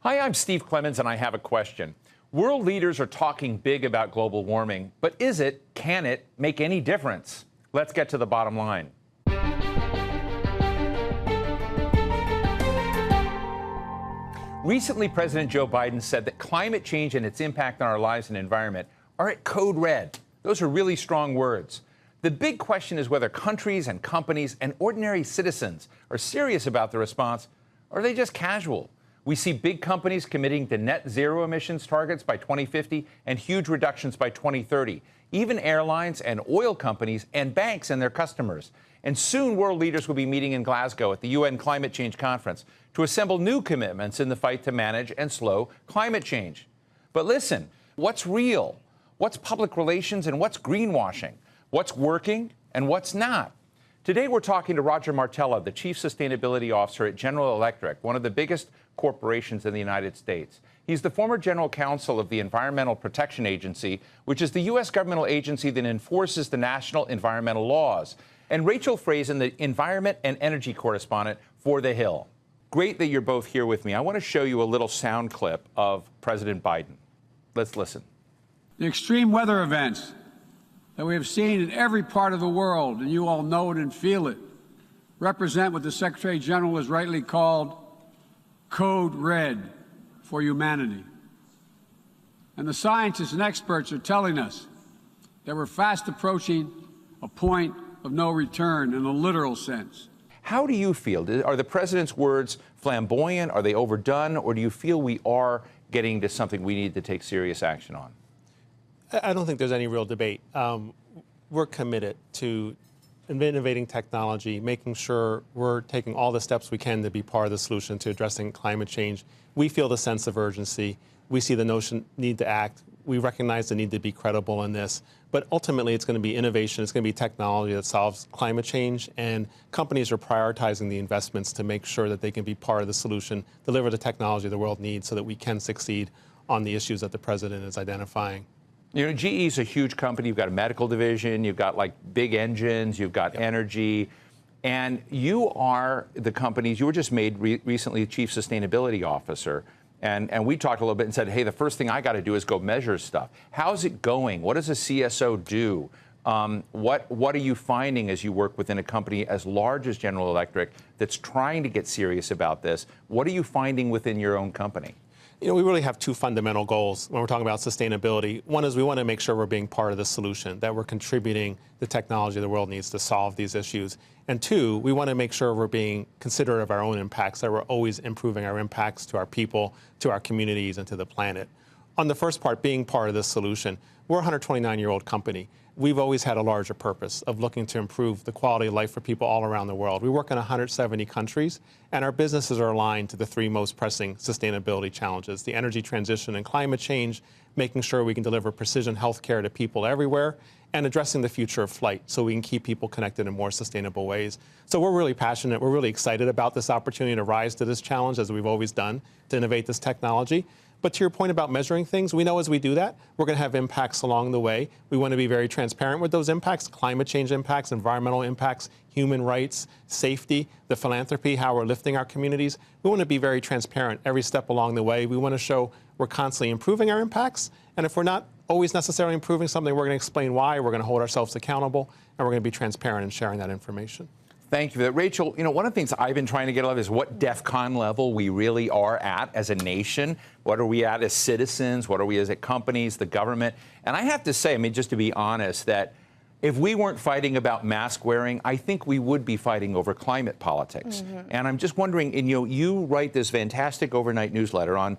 Hi, I'm Steve Clemons, and I have a question. World leaders are talking big about global warming, but can it make any difference? Let's get to the bottom line. Recently, President Joe Biden said that climate change and its impact on our lives and environment are at code red. Those are really strong words. The big question is whether countries and companies and ordinary citizens are serious about the response, or are they just casual? We see big companies committing to net zero emissions targets by 2050 and huge reductions by 2030. Even airlines and oil companies and banks and their customers. And soon world leaders will be meeting in Glasgow at the UN Climate Change Conference to assemble new commitments in the fight to manage and slow climate change. But listen, what's real? What's public relations and what's greenwashing? What's working and what's not? Today, we're talking to Roger Martella, the Chief Sustainability Officer at General Electric, one of the biggest corporations in the United States. He's the former General Counsel of the Environmental Protection Agency, which is the U.S. governmental agency that enforces the national environmental laws. And Rachel Frazin, the Environment and Energy Correspondent for The Hill. Great that you're both here with me. I want to show you a little sound clip of President Biden. Let's listen. The extreme weather events that we have seen in every part of the world, and you all know it and feel it, represent what the Secretary General has rightly called code red for humanity. And the scientists and experts are telling us that we're fast approaching a point of no return in a literal sense. How do you feel? Are the president's words flamboyant? Are they overdone? Or do you feel we are getting to something we need to take serious action on? I don't think there's any real debate. We're committed to innovating technology, making sure we're taking all the steps we can to be part of the solution to addressing climate change. We feel the sense of urgency. We see the need to act. We recognize the need to be credible in this. But ultimately, it's going to be innovation. It's going to be technology that solves climate change. And companies are prioritizing the investments to make sure that they can be part of the solution, deliver the technology the world needs so that we can succeed on the issues that the president is identifying. You know, GE is a huge company. You've got a medical division. You've got like big engines. You've got energy. And you are the companies, you were just made recently Chief Sustainability Officer. And we talked a little bit and said, hey, the first thing I got to do is go measure stuff. How's it going? What does a CSO do? What are you finding as you work within a company as large as General Electric that's trying to get serious about this? What are you finding within your own company? You know, we really have two fundamental goals when we're talking about sustainability. One is we want to make sure we're being part of the solution, that we're contributing the technology the world needs to solve these issues. And two, we want to make sure we're being considerate of our own impacts, that we're always improving our impacts to our people, to our communities, and to the planet. On the first part, being part of this solution, we're a 129-year-old company. We've always had a larger purpose of looking to improve the quality of life for people all around the world. We work in 170 countries, and our businesses are aligned to the three most pressing sustainability challenges: the energy transition and climate change, making sure we can deliver precision health care to people everywhere, and addressing the future of flight so we can keep people connected in more sustainable ways. So we're really passionate. We're really excited about this opportunity to rise to this challenge, as we've always done, to innovate this technology. But to your point about measuring things, we know as we do that, we're going to have impacts along the way. We want to be very transparent with those impacts: climate change impacts, environmental impacts, human rights, safety, the philanthropy, how we're lifting our communities. We want to be very transparent every step along the way. We want to show we're constantly improving our impacts. And if we're not always necessarily improving something, we're going to explain why. We're going to hold ourselves accountable, and we're going to be transparent in sharing that information. Thank you for that. Rachel, you know, one of the things I've been trying to get at is what DEFCON level we really are at as a nation. What are we at as citizens? What are we as companies, the government? And I have to say, I mean, just to be honest, that if we weren't fighting about mask wearing, I think we would be fighting over climate politics. And I'm just wondering, and, you write this fantastic overnight newsletter on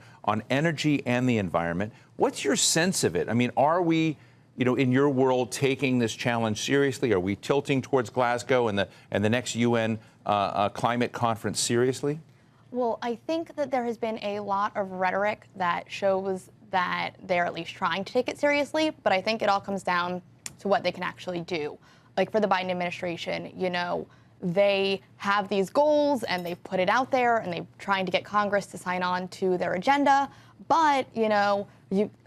energy and the environment. What's your sense of it? I mean, are we, in your world, taking this challenge seriously? Are we tilting towards Glasgow and the next UN climate conference seriously? Well, I think that there has been a lot of rhetoric that shows that they're at least trying to take it seriously, but I think it all comes down to what they can actually do. Like for the Biden administration, they have these goals and they put it out there and they're trying to get Congress to sign on to their agenda. But,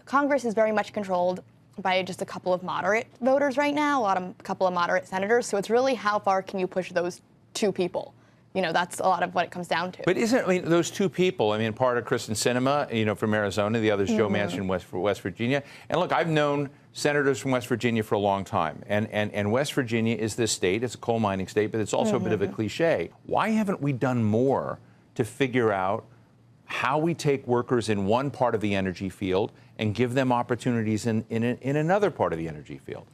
Congress is very much controlled by just a couple of moderate voters right now, a couple of moderate senators. So it's really how far can you push those two people that's a lot of what it comes down to. But isn't those two people, part of Kristen Sinema, from Arizona, the other's Joe Manchin from West Virginia. And look, I've known senators from West Virginia for a long time. And West Virginia is this state, it's a coal mining state, but it's also a bit of a cliche. Why haven't we done more to figure out how we take workers in one part of the energy field and give them opportunities in another part of the energy field?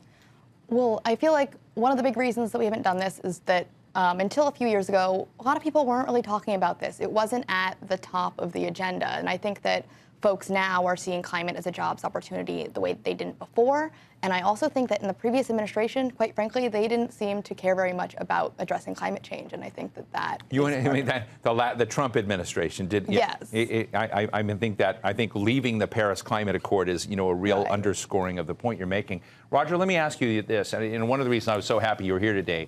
Well, I feel like one of the big reasons that we haven't done this is that until a few years ago, a lot of people weren't really talking about this. It wasn't at the top of the agenda. And I think that folks now are seeing climate as a jobs opportunity the way they didn't before. And I also think that in the previous administration, quite frankly, they didn't seem to care very much about addressing climate change. And I think that the Trump administration did. Yes. I think leaving the Paris Climate Accord is, a real underscoring of the point you're making. Roger, let me ask you this. And one of the reasons I was so happy you were here today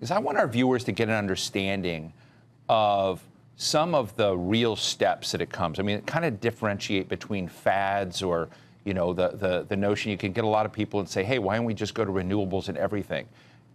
is I want our viewers to get an understanding of some of the real steps that it comes. Kind of differentiate between fads or, the notion you can get a lot of people and say, hey, why don't we just go to renewables and everything?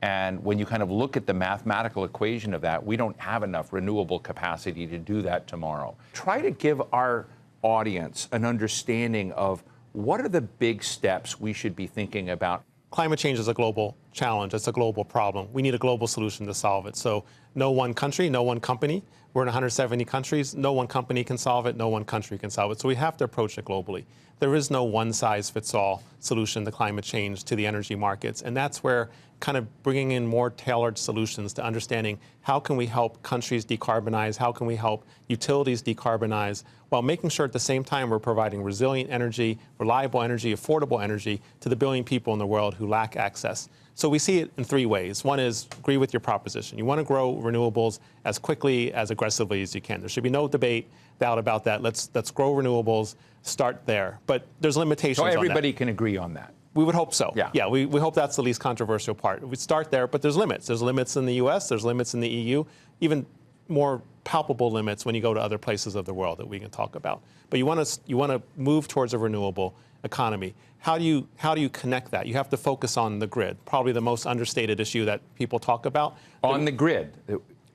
And when you kind of look at the mathematical equation of that, we don't have enough renewable capacity to do that tomorrow. Try to give our audience an understanding of what are the big steps we should be thinking about. Climate change is a global challenge. It's a global problem. We need a global solution to solve it. So no one country, no one company. We're in 170 countries. No one company can solve it. No one country can solve it. So we have to approach it globally. There is no one-size-fits-all solution to climate change, to the energy markets. And that's where kind of bringing in more tailored solutions to understanding how can we help countries decarbonize, how can we help utilities decarbonize, while making sure at the same time we're providing resilient energy, reliable energy, affordable energy to the billion people in the world who lack access. So we see it in three ways. One is agree with your proposition. You want to grow renewables as quickly, as aggressively as you can. There should be no doubt about that. Let's grow renewables, start there. But there's limitations on that. So everybody can agree on that. We would hope so. Yeah, we hope that's the least controversial part. We start there, but there's limits. There's limits in the U.S., there's limits in the EU, even more palpable limits when you go to other places of the world that we can talk about. But you want to move towards a renewable economy. How do you connect that? You have to focus on the grid, probably the most understated issue that people talk about. On the grid.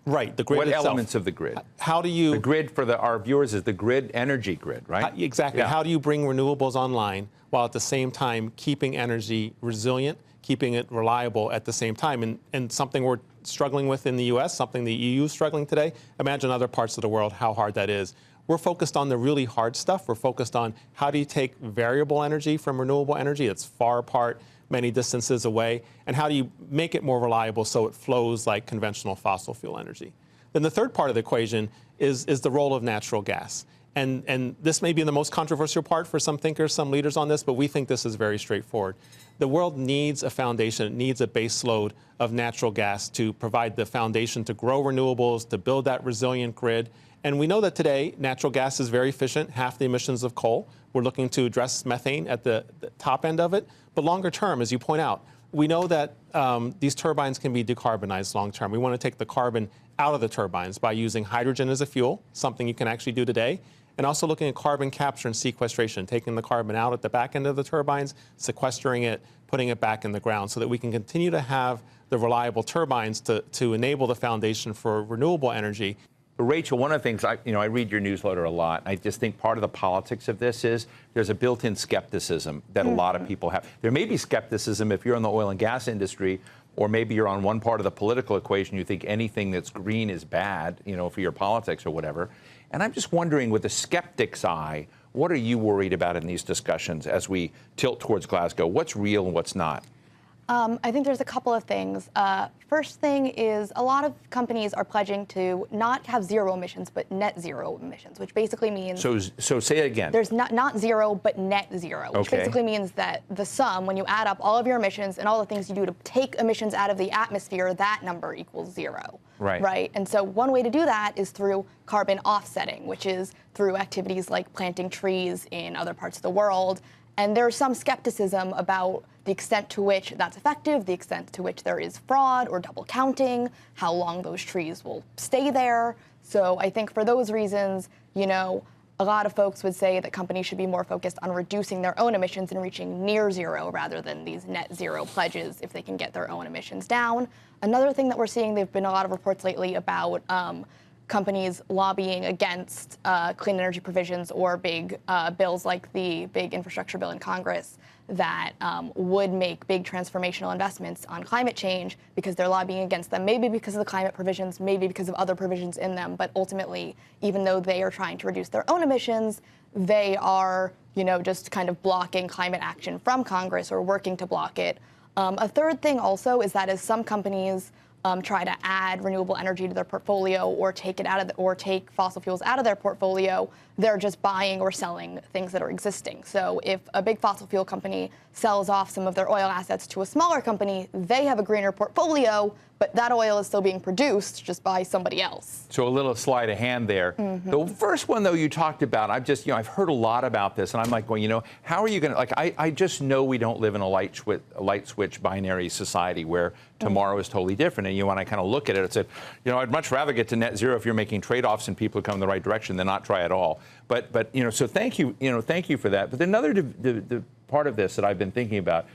Right, the grid What itself. elements of the grid? How do you... The grid for our viewers is the grid, energy grid, right? Exactly. Yeah. How do you bring renewables online while at the same time keeping energy resilient, keeping it reliable at the same time? And something we're struggling with in the U.S., something the EU is struggling today. Imagine other parts of the world how hard that is. We're focused on the really hard stuff. We're focused on how do you take variable energy from renewable energy that's far apart, many distances away, and how do you make it more reliable so it flows like conventional fossil fuel energy. Then the third part of the equation is the role of natural gas. And this may be the most controversial part for some thinkers, some leaders on this, but we think this is very straightforward. The world needs a foundation, it needs a base load of natural gas to provide the foundation to grow renewables, to build that resilient grid. And we know that today, natural gas is very efficient, half the emissions of coal. We're looking to address methane at the top end of it. But longer term, as you point out, we know that these turbines can be decarbonized long term. We want to take the carbon out of the turbines by using hydrogen as a fuel, something you can actually do today, and also looking at carbon capture and sequestration, taking the carbon out at the back end of the turbines, sequestering it, putting it back in the ground so that we can continue to have the reliable turbines to enable the foundation for renewable energy. Rachel, one of the things, I read your newsletter a lot. I just think part of the politics of this is there's a built-in skepticism that a lot of people have. There may be skepticism if you're in the oil and gas industry, or maybe you're on one part of the political equation, you think anything that's green is bad, for your politics or whatever. And I'm just wondering, with a skeptic's eye, what are you worried about in these discussions as we tilt towards Glasgow? What's real and what's not? I think there's a couple of things. First thing is a lot of companies are pledging to not have zero emissions, but net zero emissions, which basically means... So say it again. There's not zero, but net zero, which basically means that the sum, when you add up all of your emissions and all the things you do to take emissions out of the atmosphere, that number equals zero. Right. And so one way to do that is through carbon offsetting, which is through activities like planting trees in other parts of the world. And there's some skepticism about the extent to which that's effective, the extent to which there is fraud or double counting, how long those trees will stay there. So I think for those reasons, a lot of folks would say that companies should be more focused on reducing their own emissions and reaching near zero rather than these net zero pledges if they can get their own emissions down. Another thing that we're seeing, there have been a lot of reports lately about companies lobbying against clean energy provisions or big bills like the big infrastructure bill in Congress that would make big transformational investments on climate change because they're lobbying against them, maybe because of the climate provisions, maybe because of other provisions in them. But ultimately, even though they are trying to reduce their own emissions, they are, just kind of blocking climate action from Congress or working to block it. A third thing also is that as some companies try to add renewable energy to their portfolio or take it out of or take fossil fuels out of their portfolio, they're just buying or selling things that are existing. So if a big fossil fuel company sells off some of their oil assets to a smaller company, they have a greener portfolio, but that oil is still being produced just by somebody else. So a little sleight of hand there. Mm-hmm. The first one, though, you talked about, I've heard a lot about this, and I'm like, well, how are you going to, I just know we don't live in a light switch binary society where tomorrow is totally different. And when I kind of look at it, I said, I'd much rather get to net zero if you're making trade-offs and people come in the right direction than not try at all. But so thank you for that. But another the part of this that I've been thinking about,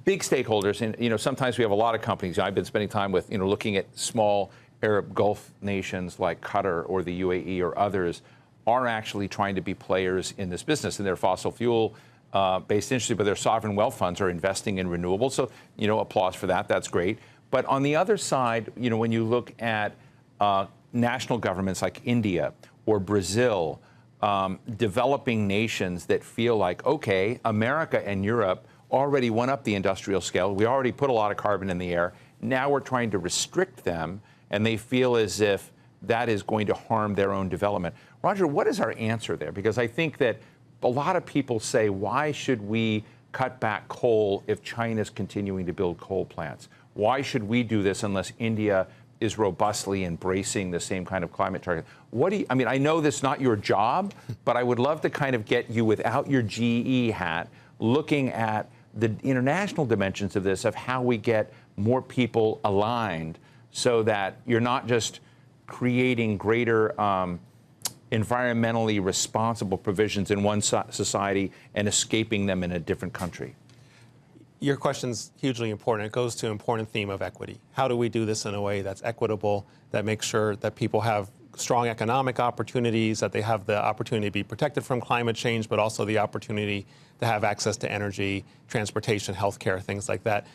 big stakeholders, and sometimes we have a lot of companies. I've been spending time with looking at small Arab Gulf nations like Qatar or the UAE or others are actually trying to be players in this business, and their fossil fuel based industry, but their sovereign wealth funds are investing in renewables. So applause for that. That's great. But on the other side, when you look at national governments like India or Brazil, developing nations that feel like, okay, America and Europe already went up the industrial scale. We already put a lot of carbon in the air. Now we're trying to restrict them, and they feel as if that is going to harm their own development. Roger, what is our answer there? Because I think that a lot of people say, why should we cut back coal if China's continuing to build coal plants? Why should we do this unless India is robustly embracing the same kind of climate target? I know this is not your job, but I would love to kind of get you without your GE hat looking at the international dimensions of this, of how we get more people aligned so that you're not just creating greater environmentally responsible provisions in one society and escaping them in a different country. Your question's hugely important. It goes to an important theme of equity. How do we do this in a way that's equitable, that makes sure that people have strong economic opportunities, that they have the opportunity to be protected from climate change, but also the opportunity to have access to energy, transportation, healthcare, things like that.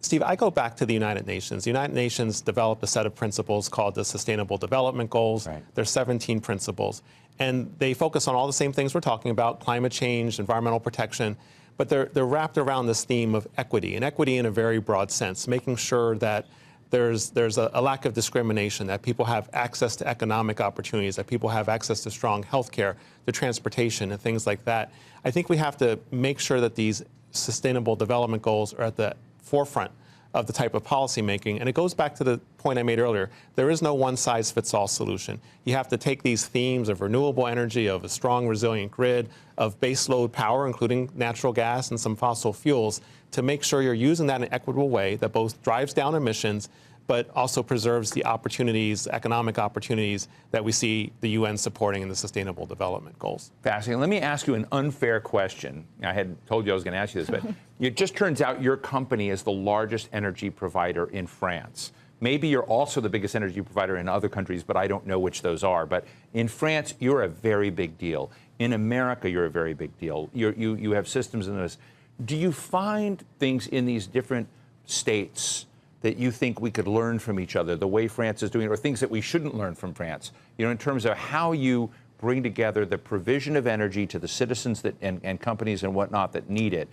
Steve, I go back to the United Nations. The United Nations developed a set of principles called the Sustainable Development Goals. Right. There's 17 principles. And they focus on all the same things we're talking about, climate change, environmental protection, but they're wrapped around this theme of equity, and equity in a very broad sense, making sure that there's a lack of discrimination, that people have access to economic opportunities, that people have access to strong health care, to transportation, and things like that. I think we have to make sure that these sustainable development goals are at the forefront of the type of policy making. And it goes back to the point I made earlier. There is no one-size-fits-all solution. You have to take these themes of renewable energy, of a strong, resilient grid, of baseload power, including natural gas and some fossil fuels, to make sure you're using that in an equitable way that both drives down emissions but also preserves the opportunities, economic opportunities that we see the UN supporting in the Sustainable Development Goals. Fascinating. Let me ask you an unfair question. I had told you I was going to ask you this, but it just turns out your company is the largest energy provider in France. Maybe you're also the biggest energy provider in other countries, but I don't know which those are. But in France, you're a very big deal. In America, you're a very big deal. You have systems in this. Do you find things in these different states that you think we could learn from each other, the way France is doing it, or things that we shouldn't learn from France, in terms of how you bring together the provision of energy to the citizens and companies and whatnot that need it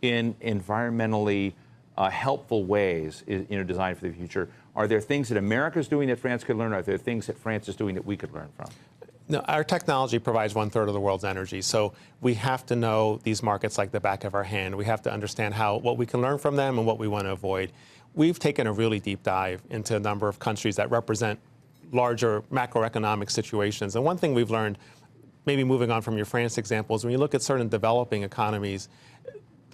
in environmentally helpful ways, designed for the future? Are there things that America is doing that France could learn? Are there things that France is doing that we could learn from? No, our technology provides 1/3 of the world's energy, so we have to know these markets like the back of our hand. We have to understand what we can learn from them and what we want to avoid. We've taken a really deep dive into a number of countries that represent larger macroeconomic situations. And one thing we've learned, maybe moving on from your France examples, when you look at certain developing economies,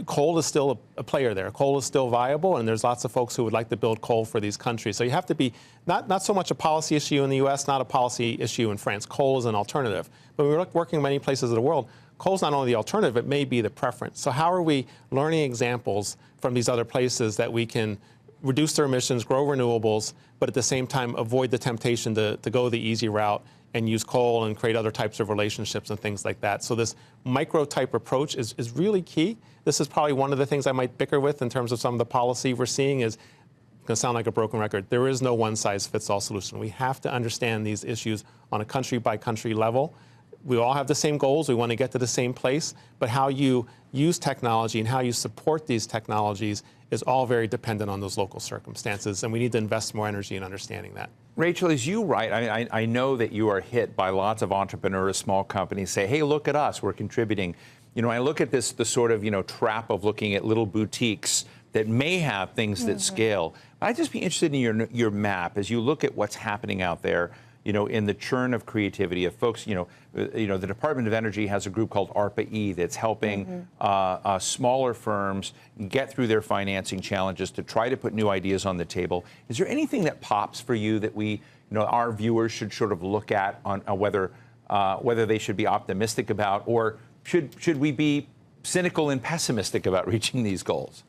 coal is still a player there. Coal is still viable, and there's lots of folks who would like to build coal for these countries. So you have to be not so much a policy issue in the U.S., not a policy issue in France. Coal is an alternative. But we're working in many places of the world. Coal's not only the alternative, it may be the preference. So how are we learning examples from these other places that we can reduce their emissions, grow renewables, but at the same time avoid the temptation to go the easy route and use coal and create other types of relationships and things like that. So this micro-type approach is really key. This is probably one of the things I might bicker with in terms of some of the policy we're seeing is, it's going to sound like a broken record, there is no one-size-fits-all solution. We have to understand these issues on a country-by-country level. We all have the same goals. We want to get to the same place. But how you use technology and how you support these technologies is all very dependent on those local circumstances. And we need to invest more energy in understanding that. Rachel, as you write, I know that you are hit by lots of entrepreneurs, small companies say, hey, look at us, we're contributing. You know, I look at this, the sort of, trap of looking at little boutiques that may have things that scale. I'd just be interested in your map as you look at what's happening out there, in the churn of creativity of folks, the Department of Energy has a group called ARPA-E that's helping smaller firms get through their financing challenges to try to put new ideas on the table. Is there anything that pops for you that we, our viewers should sort of look at on whether they should be optimistic about, or should we be cynical and pessimistic about reaching these goals?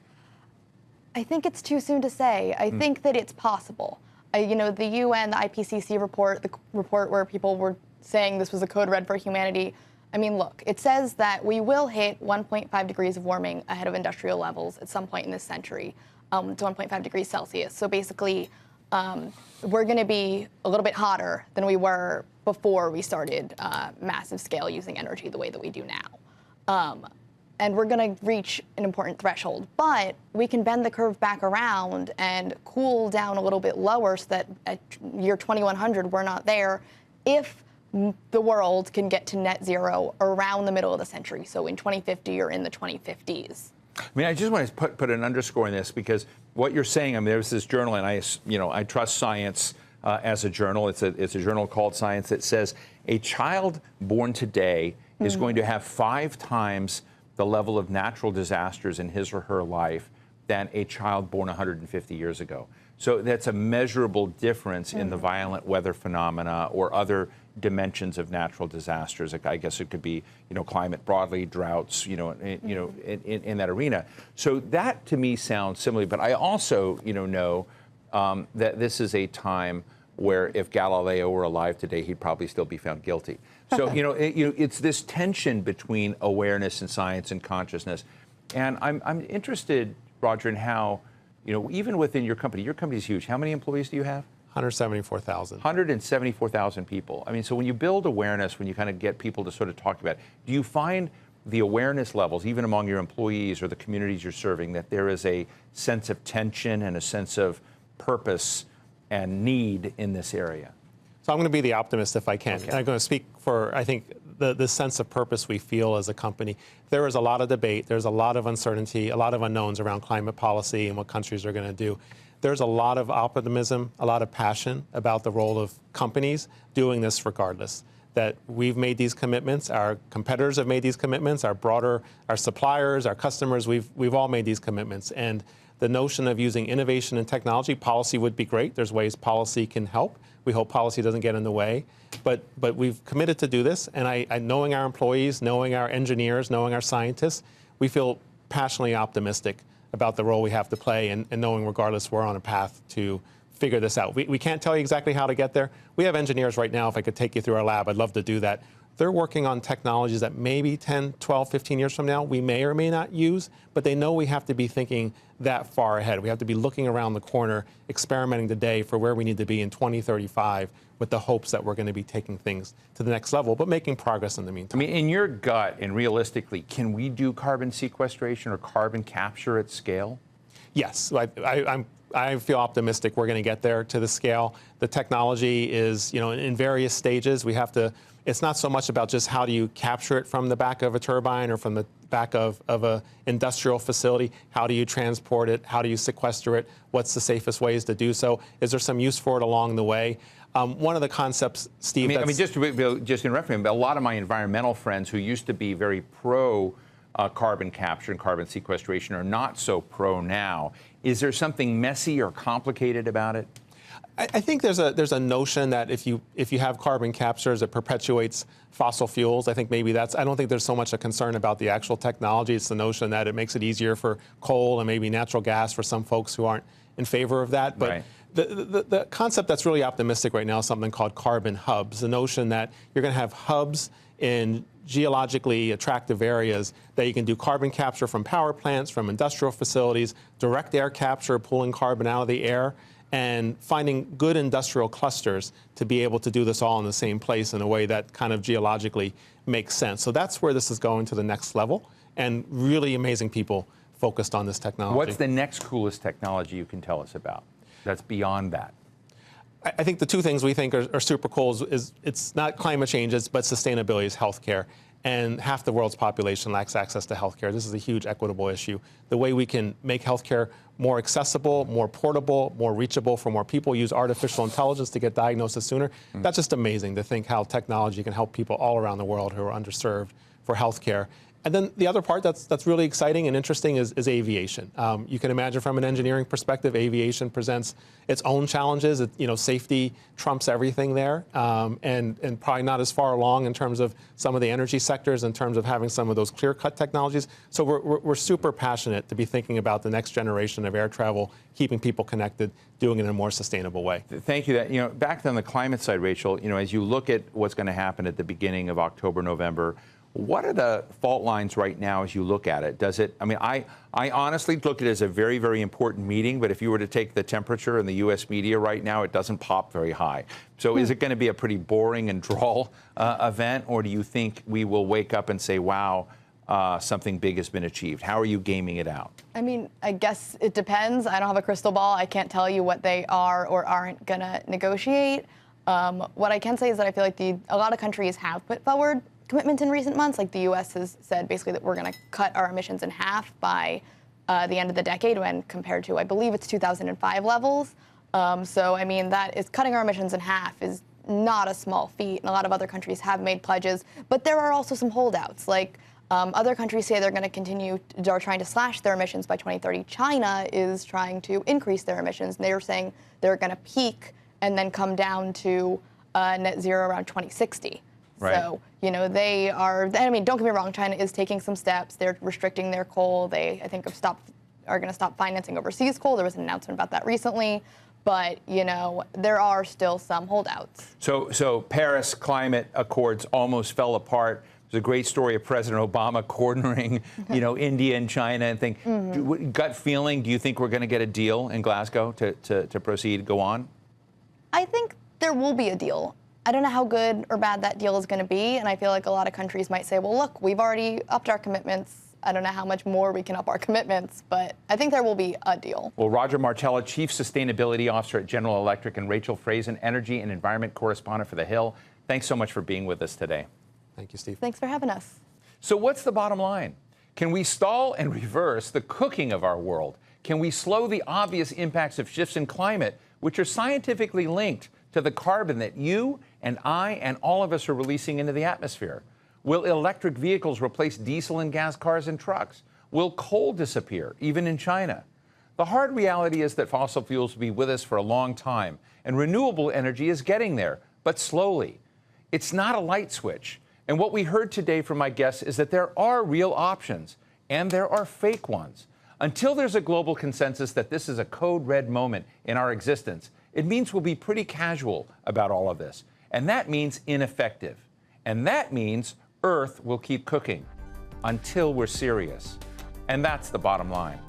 I think it's too soon to say. I think that it's possible. The UN, the IPCC report, the report where people were saying this was a code red for humanity. I mean, look, it says that we will hit 1.5 degrees of warming ahead of industrial levels at some point in this century, to 1.5 degrees Celsius. So basically, we're going to be a little bit hotter than we were before we started massive scale using energy the way that we do now. And we're going to reach an important threshold. But we can bend the curve back around and cool down a little bit lower so that at year 2100, we're not there if the world can get to net zero around the middle of the century, so in 2050 or in the 2050s. I mean, I just want to put an underscore in this, because what you're saying, I mean, there's this journal, and I trust Science as a journal. It's a journal called Science that says a child born today is going to have 5 times the level of natural disasters in his or her life than a child born 150 years ago. So that's a measurable difference in the violent weather phenomena or other dimensions of natural disasters. I guess it could be, climate broadly, droughts, in that arena. So that to me sounds similar. But I also, know that this is a time where if Galileo were alive today, he'd probably still be found guilty. So, it's this tension between awareness and science and consciousness. And I'm interested, Roger, in how, even within your company is huge. How many employees do you have? 174,000. 174,000 people. I mean, so when you build awareness, when you kind of get people to sort of talk about it, do you find the awareness levels, even among your employees or the communities you're serving, that there is a sense of tension and a sense of purpose and need in this area? So I'm going to be the optimist if I can. Okay. And I'm going to speak for, I think, the sense of purpose we feel as a company. There is a lot of debate. There's a lot of uncertainty, a lot of unknowns around climate policy and what countries are going to do. There's a lot of optimism, a lot of passion about the role of companies doing this regardless. That we've made these commitments, our competitors have made these commitments, our suppliers, our customers, we've all made these commitments. And the notion of using innovation and technology, policy would be great. There's ways policy can help. We hope policy doesn't get in the way. But we've committed to do this. And I knowing our employees, knowing our engineers, knowing our scientists, we feel passionately optimistic about the role we have to play, and knowing regardless we're on a path to figure this out. We can't tell you exactly how to get there. We have engineers right now, if I could take you through our lab, I'd love to do that. They're working on technologies that maybe 10, 12, 15 years from now we may or may not use, but they know we have to be thinking that far ahead. We have to be looking around the corner, experimenting today for where we need to be in 2035 with the hopes that we're going to be taking things to the next level, but making progress in the meantime. I mean, in your gut and realistically, can we do carbon sequestration or carbon capture at scale? Yes, I feel optimistic we're going to get there to the scale. The technology is, in various stages. We have to. It's not so much about just how do you capture it from the back of a turbine or from the back of an industrial facility. How do you transport it? How do you sequester it? What's the safest ways to do so? Is there some use for it along the way? One of the concepts, Steve. Just in reference, a lot of my environmental friends who used to be very pro carbon capture and carbon sequestration are not so pro now. Is there something messy or complicated about it? I think there's a notion that if you have carbon captures, it perpetuates fossil fuels. I think maybe I don't think there's so much a concern about the actual technology. It's the notion that it makes it easier for coal and maybe natural gas for some folks who aren't in favor of that. But right. The concept that's really optimistic right now is something called carbon hubs. The notion that you're going to have hubs in geologically attractive areas that you can do carbon capture from power plants, from industrial facilities, direct air capture, pulling carbon out of the air, and finding good industrial clusters to be able to do this all in the same place in a way that kind of geologically makes sense. So that's where this is going to the next level, and really amazing people focused on this technology. What's the next coolest technology you can tell us about that's beyond that? I think the two things we think are super cool is it's not climate change, but sustainability is healthcare. And half the world's population lacks access to healthcare. This is a huge equitable issue. The way we can make healthcare more accessible, more portable, more reachable for more people, use artificial intelligence to get diagnosis sooner. That's just amazing to think how technology can help people all around the world who are underserved for healthcare. And then the other part that's really exciting and interesting is aviation. You can imagine from an engineering perspective, aviation presents its own challenges. Safety trumps everything there, and probably not as far along in terms of some of the energy sectors, in terms of having some of those clear-cut technologies. So we're super passionate to be thinking about the next generation of air travel, keeping people connected, doing it in a more sustainable way. Thank you. Back on the climate side, Rachel, as you look at what's going to happen at the beginning of October, November, what are the fault lines right now as you look at it? I honestly look at it as a very, very important meeting, but if you were to take the temperature in the U.S. media right now, it doesn't pop very high. So is it going to be a pretty boring and dull event, or do you think we will wake up and say, wow, something big has been achieved? How are you gaming it out? I guess it depends. I don't have a crystal ball. I can't tell you what they are or aren't going to negotiate. What I can say is that I feel like a lot of countries have put forward commitments in recent months. Like the U.S. has said basically that we're going to cut our emissions in half by the end of the decade when compared to, I believe it's 2005 levels. That is cutting our emissions in half is not a small feat. And a lot of other countries have made pledges, but there are also some holdouts. Like other countries say they're going to continue, are trying to slash their emissions by 2030. China is trying to increase their emissions. And they're saying they're going to peak and then come down to net zero around 2060. Right. So, they are, don't get me wrong, China is taking some steps. They're restricting their coal. They, I think, are going to stop financing overseas coal. There was an announcement about that recently. But, there are still some holdouts. So Paris climate accords almost fell apart. There's a great story of President Obama cornering, India and China and think, gut feeling, do you think we're going to get a deal in Glasgow to proceed, go on? I think there will be a deal. I don't know how good or bad that deal is going to be, and I feel like a lot of countries might say, well, look, we've already upped our commitments. I don't know how much more we can up our commitments, but I think there will be a deal. Well, Roger Martella, Chief Sustainability Officer at General Electric, and Rachel Frazin, Energy and Environment Correspondent for The Hill, thanks so much for being with us today. Thank you, Steve. Thanks for having us. So what's the bottom line? Can we stall and reverse the cooking of our world? Can we slow the obvious impacts of shifts in climate, which are scientifically linked to the carbon that you and I and all of us are releasing into the atmosphere? Will electric vehicles replace diesel and gas cars and trucks? Will coal disappear, even in China? The hard reality is that fossil fuels will be with us for a long time, and renewable energy is getting there, but slowly. It's not a light switch. And what we heard today from my guests is that there are real options, and there are fake ones. Until there's a global consensus that this is a code red moment in our existence, it means we'll be pretty casual about all of this. And that means ineffective. And that means Earth will keep cooking until we're serious. And that's the bottom line.